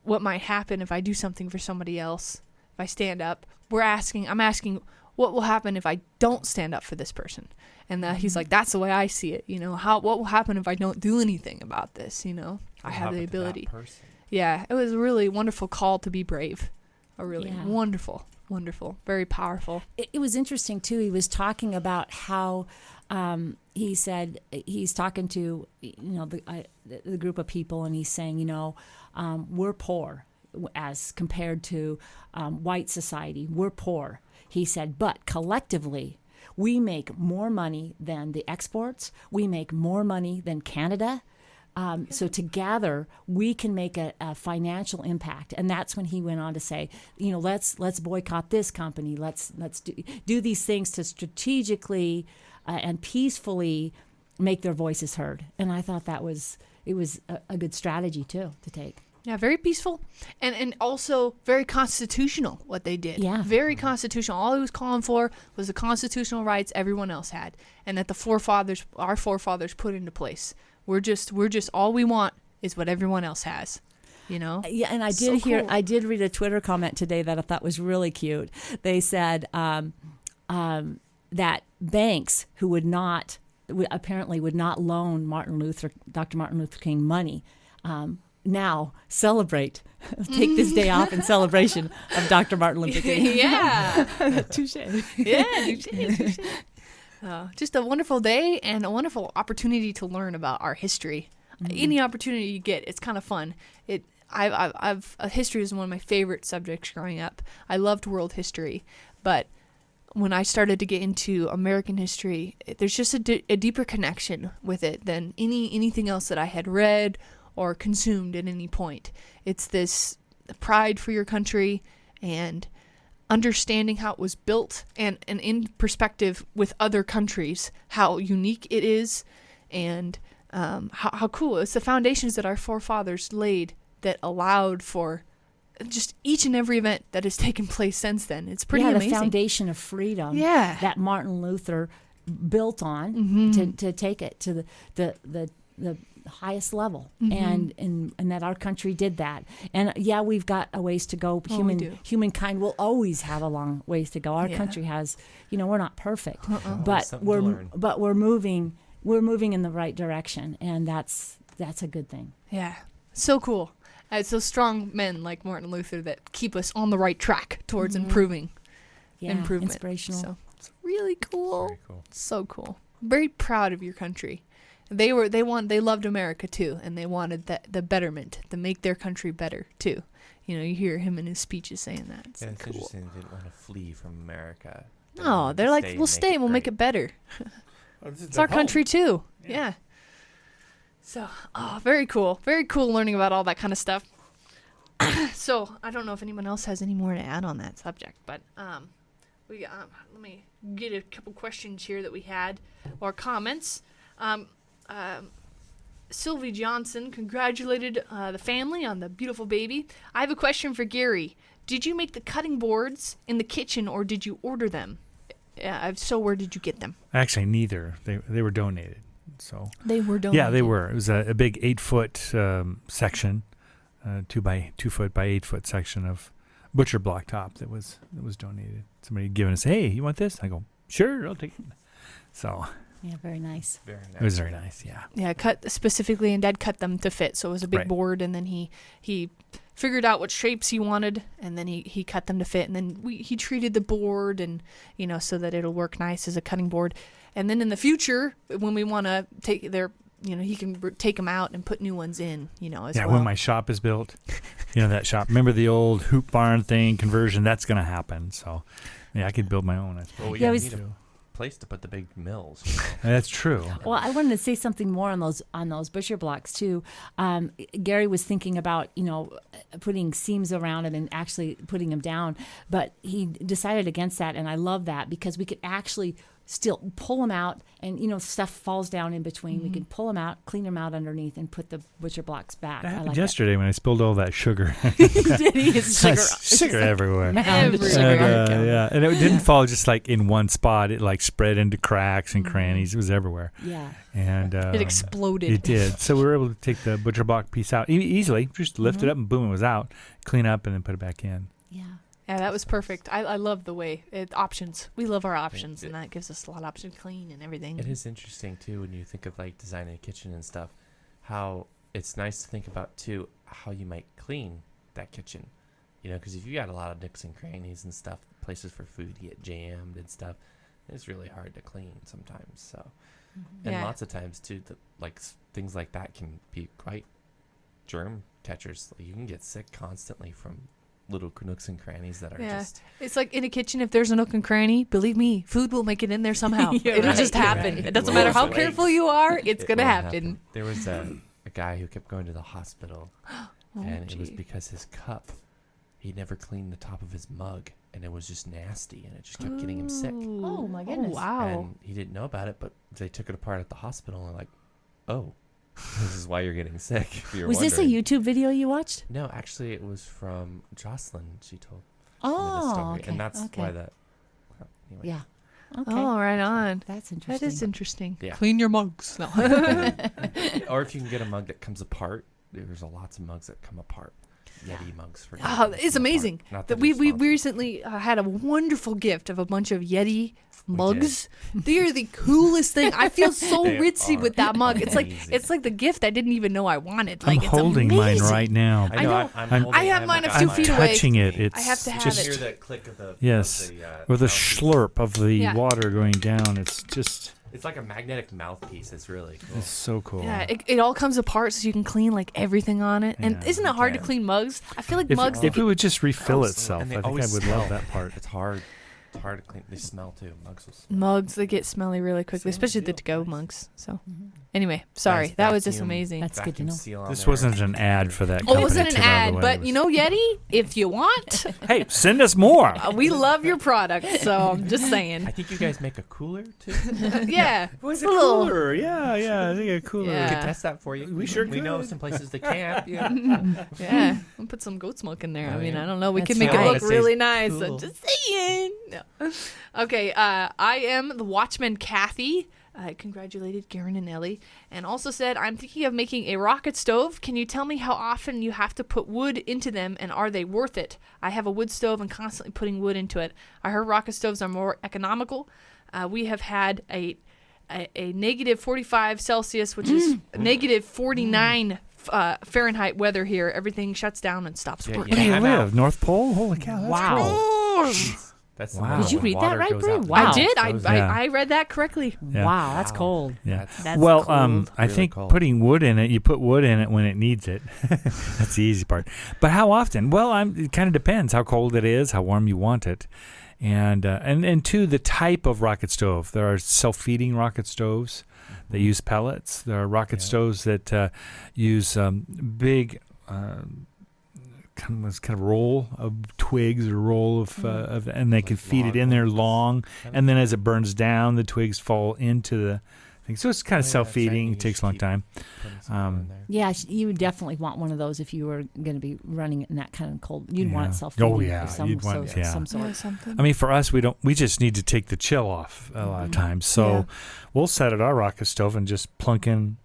what might happen if I do something for somebody else, if I stand up. I'm asking what will happen if I don't stand up for this person. And he's like, that's the way I see it. What will happen if I don't do anything about this? I have the ability. Yeah, it was a really wonderful call to be brave. A really wonderful, very powerful. It was interesting too. He was talking about how he said he's talking to the group of people, and he's saying, we're poor as compared to white society. We're poor. He said, but collectively, we make more money than the exports. We make more money than Canada. So together, we can make a financial impact. And that's when he went on to say, let's boycott this company. Let's do these things to strategically and peacefully make their voices heard. And I thought it was a good strategy too to take. Yeah, very peaceful and also very constitutional what they did. Yeah. Very constitutional. All he was calling for was the constitutional rights everyone else had, and that our forefathers put into place. We're just all we want is what everyone else has. Yeah, and I did cool. I did read a Twitter comment today that I thought was really cute. They said that banks who would not loan Dr. Martin Luther King money now celebrate. Take this day off in celebration of Dr. Martin Luther King. Yeah. Touche. Yeah. Touche. Just a wonderful day and a wonderful opportunity to learn about our history. Any opportunity you get, it's kind of fun. History is one of my favorite subjects growing up. I loved world history, but when I started to get into American history, there's just a deeper connection with it than anything else that I had read or consumed at any point. It's this pride for your country and understanding how it was built and in perspective with other countries, how unique it is and how cool. It's the foundations that our forefathers laid that allowed for just each and every event that has taken place since then. It's pretty amazing. The foundation of freedom that Martin Luther built on to take it to the highest level, and that our country did that. And we've got a ways to go. Humankind will always have a long ways to go. Our country has, we're not perfect, but we're moving in the right direction, and that's a good thing. Yeah, so cool. It's those strong men like Martin Luther that keep us on the right track towards improvement. Inspirational. So it's really cool. Very cool. So cool. Very proud of your country. They loved America too, and they wanted the betterment, to make their country better too. You hear him in his speeches saying that. It's it's cool. interesting they didn't want to flee from America. No, they're like, we'll stay and we'll make it better. It's our country too. Yeah. So, very cool. Very cool learning about all that kind of stuff. So, I don't know if anyone else has any more to add on that subject, but let me get a couple questions here that we had, or comments. Sylvie Johnson congratulated the family on the beautiful baby. I have a question for Gary. Did you make the cutting boards in the kitchen, or did you order them? If so, where did you get them? Actually, neither. They were donated. So they were donated. Yeah, they were. It was a big 8-foot section, 2 foot by 8 foot section of butcher block top that was donated. Somebody had given us, hey, you want this? I go, sure, I'll take it. So yeah, very nice. Very nice. It was very nice. Yeah. Yeah, cut specifically, and Dad cut them to fit. So it was a big board, and then he figured out what shapes he wanted, and then he cut them to fit, and then he treated the board, and so that it'll work nice as a cutting board. And then in the future, when we want to take their, he can take them out and put new ones in, as well. Yeah, when my shop is built, that shop. Remember the old hoop barn thing, conversion? That's going to happen. So, I could build my own, I suppose. Well, we need a place to put the big mills. That's true. Well, I wanted to say something more on those butcher blocks too. Gary was thinking about putting seams around them and actually putting them down, but he decided against that, and I love that because we could actually still pull them out, and stuff falls down in between. We can pull them out, clean them out underneath, and put the butcher blocks back. That happened yesterday when I spilled all that sugar. Did he? Sugar everywhere. Everywhere. And it didn't fall just like in one spot. It like spread into cracks and crannies. It was everywhere. Yeah. And it exploded. It did. So we were able to take the butcher block piece out easily. Just lift it up and boom, it was out. Clean up and then put it back in. Yeah. Yeah, that was perfect. I love the way options. We love our options, and that gives us a lot of options to clean and everything. It is interesting too when you think of like designing a kitchen and stuff, how it's nice to think about too how you might clean that kitchen, because if you got a lot of nooks and crannies and stuff, places for food get jammed and stuff, it's really hard to clean sometimes. So, and lots of times too, things like that can be quite germ catchers. Like, you can get sick constantly from little nooks and crannies that are just... It's like in a kitchen, if there's a nook and cranny, believe me, food will make it in there somehow. It'll just happen. It doesn't matter how careful you are, it's going to happen. There was a guy who kept going to the hospital, it was because his cup, he never cleaned the top of his mug, and it was just nasty, and it just kept getting him sick. Oh, my goodness. Oh, wow. And he didn't know about it, but they took it apart at the hospital, and they're like, oh, this is why you're getting sick. Was this a YouTube video you watched? No, actually, it was from Jocelyn. She told me the story. Okay. And that's why that... Anyway. Yeah. Okay. Oh, right on. That's interesting. That is interesting. Yeah. Clean your mugs. No. Or if you can get a mug that comes apart, there's lots of mugs that come apart. Yeti mugs for. It's amazing. Not We it's recently had a wonderful gift of a bunch of Yeti mugs. They are the coolest thing. I feel so They ritzy are with that mug. amazing. It's like the gift I didn't even know I wanted. I'm Like it's holding mine amazing. right now. I know. know. I'm I have mine a few I'm feet away. touching it. It's I have to have just, it. Hear the click of the yes, of the, or the mouthpiece. slurp of the Yeah. water going down. It's just, It's like a magnetic mouthpiece. It's really cool. it's so cool. Yeah, it all comes apart so you can clean like everything on it. And Yeah, isn't it hard to can. clean mugs? I feel like If, mugs. if they it would just refill itself, And I they think I always would love smell. that part. It's hard. It's hard to clean. They smell too. Mugs will smell. mugs they get smelly really quickly, Same especially the deal. to-go Nice. mugs. So anyway, sorry, Nice that was just vacuum. amazing. That's good to Vacuum know. seal on This there. wasn't an ad for that Oh, company. it wasn't an too, by the ad, way. but It you was- know, Yeti, if you want, hey, send us more. we love your product. So I'm just I saying. think you guys make a cooler too. Yeah. Was a little- Yeah, I think a cooler. Yeah. We could test that for you. We sure We know could. some places to camp. Yeah. Yeah, we'll put some goat's milk in there. I Oh, mean, yeah. I don't know. We That's can make right. it look It says really nice. cool. I'm just saying. No. Okay, I am the Watchman Kathy. Congratulated Garen and Ellie, and also said, I'm thinking of making a rocket stove. Can you tell me how often you have to put wood into them, and are they worth it? I have a wood stove and constantly putting wood into it. I heard rocket stoves are more economical. We have had a negative 45 Celsius, which is negative 49 Fahrenheit weather here. Everything shuts down and stops Yeah, working. Where do you I'm live? out. North Pole? Holy cow! That's Wow. cold. That's the Wow. moment Did you when read that water right, goes Brie? out. Wow. I did. Yeah. I read that correctly. Yeah. Wow, that's Wow. cold. Yeah. That's Well, cold. I Really think cold. putting wood in it, you put wood in it when it needs it. That's the easy part. But how often? Well, it kind of depends how cold it is, how warm you want it, and two, the type of rocket stove. There are self-feeding rocket stoves that use pellets. There are rocket Yeah. stoves that use big. Kind of roll of twigs or roll of and they can Like feed it log in there rolls. long, and then as it burns down, the twigs fall into the thing. So it's kind of Oh, yeah, self-feeding. exactly. It takes a long Keep time. Putting some water in there. Yeah, you would definitely want one of those if you were going to be running it in that kind of cold. You'd want Yeah. it self-feeding Oh, yeah, of some, you'd want- so- yeah. some sort. something. I mean, for us, we just need to take the chill off a lot of times. So Yeah. we'll set at our rocket stove and just plunk in,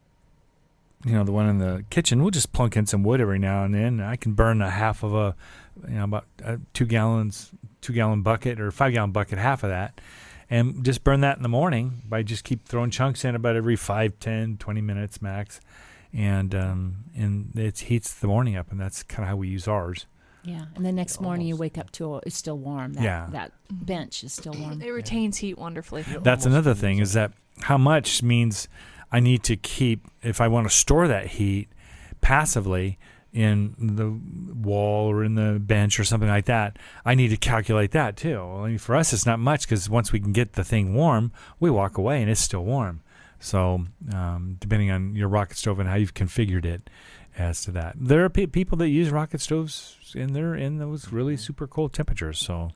the one in the kitchen. We'll just plunk in some wood every now and then. I can burn a half of about a 2-gallon bucket or 5-gallon bucket, half of that, and just burn that in the morning by just keep throwing chunks in about every 5, 10, 20 minutes max. And it heats the morning up, and that's kind of how we use ours. Yeah, and the next morning you Almost. wake up to it's still warm. Yeah. That bench is still warm. It retains heat wonderfully. You That's almost another lose thing it. is that how much means I need to keep, if I want to store that heat passively in the wall or in the bench or something like that, I need to calculate that too. Well, I mean, for us, it's not much because once we can get the thing warm, we walk away and it's still warm. So depending on your rocket stove and how you've configured it as to that. There are people that use rocket stoves in those really super cold temperatures. So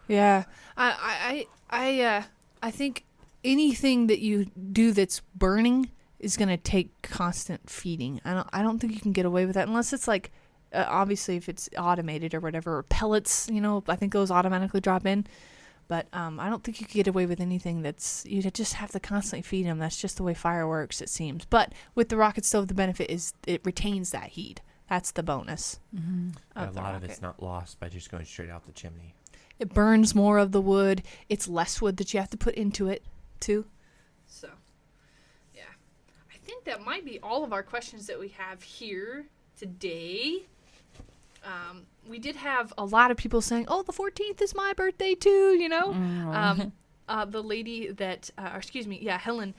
Yeah, I think anything that you do that's burning is gonna take constant feeding. I don't think you can get away with that unless it's like, obviously if it's automated or whatever, or pellets. I think those automatically drop in. But I don't think you can get away with anything that's you just have to constantly feed them. That's just the way fire works, it seems. But with the rocket stove, the benefit is it retains that heat. That's the bonus. A the lot of rocket. it's not lost by just going straight out the chimney. It burns more of the wood. It's less wood that you have to put into it, too. So, yeah. I think that might be all of our questions that we have here today. We did have a lot of people saying, oh, the 14th is my birthday, too, the lady that, Helen,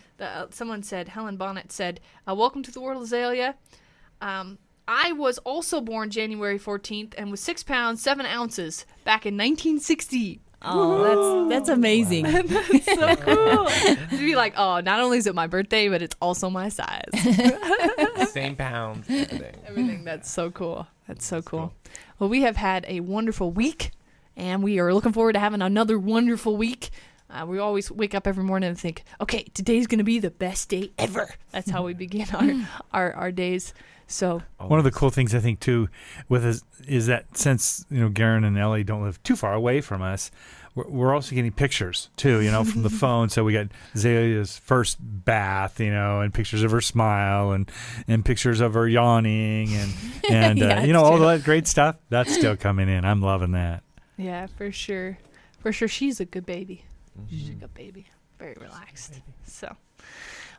someone said, Helen Bonnet said, welcome to the world, Azalea. I was also born January 14th and was 6 pounds, 7 ounces back in 1960. Oh, that's amazing. That's so cool. To be like, oh, not only is it my birthday, but it's also my size. Same pounds, everything. Everything. That's so cool. That's so cool. Well, we have had a wonderful week, and we are looking forward to having another wonderful week. We always wake up every morning and think, okay, today's going to be the best day ever. That's how we begin our days. So one of the cool things I think too with us is that since Garen and Ellie don't live too far away from us, we're also getting pictures too, from the phone. So we got Azalea's first bath, and pictures of her smile and pictures of her yawning and Yeah, all that great stuff. That's still coming in. I'm loving that. Yeah, for sure. For sure, she's a good baby. She's a good baby. Very relaxed. So,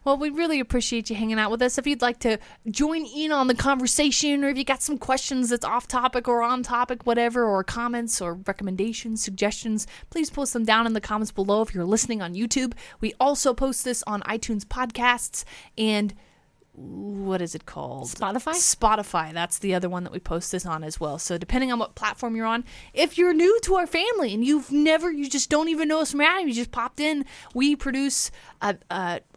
well, we really appreciate you hanging out with us. If you'd like to join in on the conversation, or if you got some questions that's off topic or on topic, whatever, or comments or recommendations, suggestions, please post them down in the comments below if you're listening on YouTube. We also post this on iTunes podcasts and what is it called? Spotify. That's the other one that we post this on as well. So depending on what platform you're on, if you're new to our family and you just don't even know us from Adam, you just popped in, we produce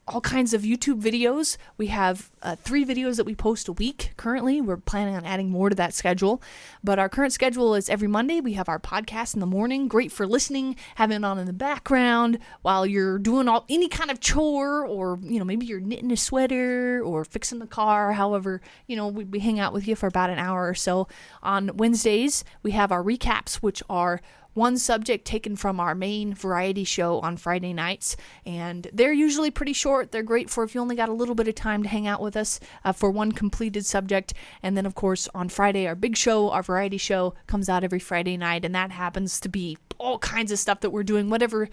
all kinds of YouTube videos. We have 3 videos that we post a week currently. We're planning on adding more to that schedule. But our current schedule is every Monday. We have our podcast in the morning. Great for listening, having it on in the background while you're doing any kind of chore, or, maybe you're knitting a sweater or fixing the car. However, we hang out with you for about an hour or so. On Wednesdays, we have our recaps, which are one subject taken from our main variety show on Friday nights, and they're usually pretty short. They're great for if you only got a little bit of time to hang out with us for one completed subject. And then, of course, on Friday, our big show, our variety show, comes out every Friday night, and that happens to be all kinds of stuff that we're doing, whatever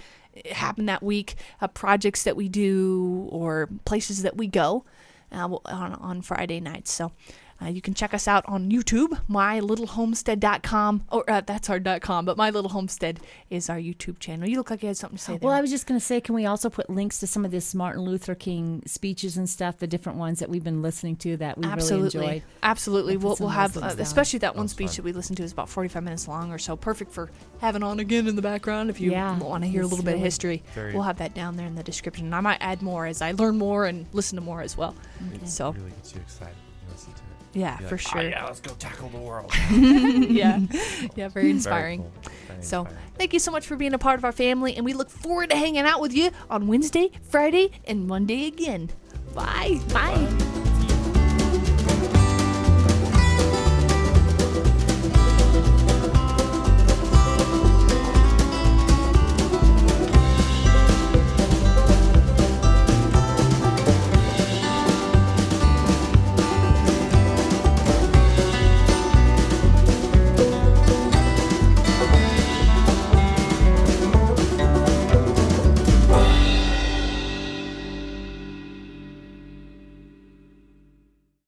happened that week, projects that we do or places that we go on Friday nights. So you can check us out on YouTube, MyLittleHomestead.com, or that's our .com, but MyLittleHomestead is our YouTube channel. You look like you had something to say there. Well, I was just going to say, can we also put links to some of this Martin Luther King speeches and stuff, the different ones that we've been listening to that we really enjoyed? Absolutely. We'll have, especially that one speech fun. that we listened to is about 45 minutes long or so. Perfect for having on again in the background if you want to hear a little bit of history. We'll have that down there in the description. And I might add more as I learn more and listen to more as well. So It really gets you excited to listen to it. Yeah, You're for like, sure. Oh, yeah, let's go tackle the world. Yeah, very inspiring. Very cool. Very So inspiring. thank you so much for being a part of our family, and we look forward to hanging out with you on Wednesday, Friday, and Monday again. Bye. Bye.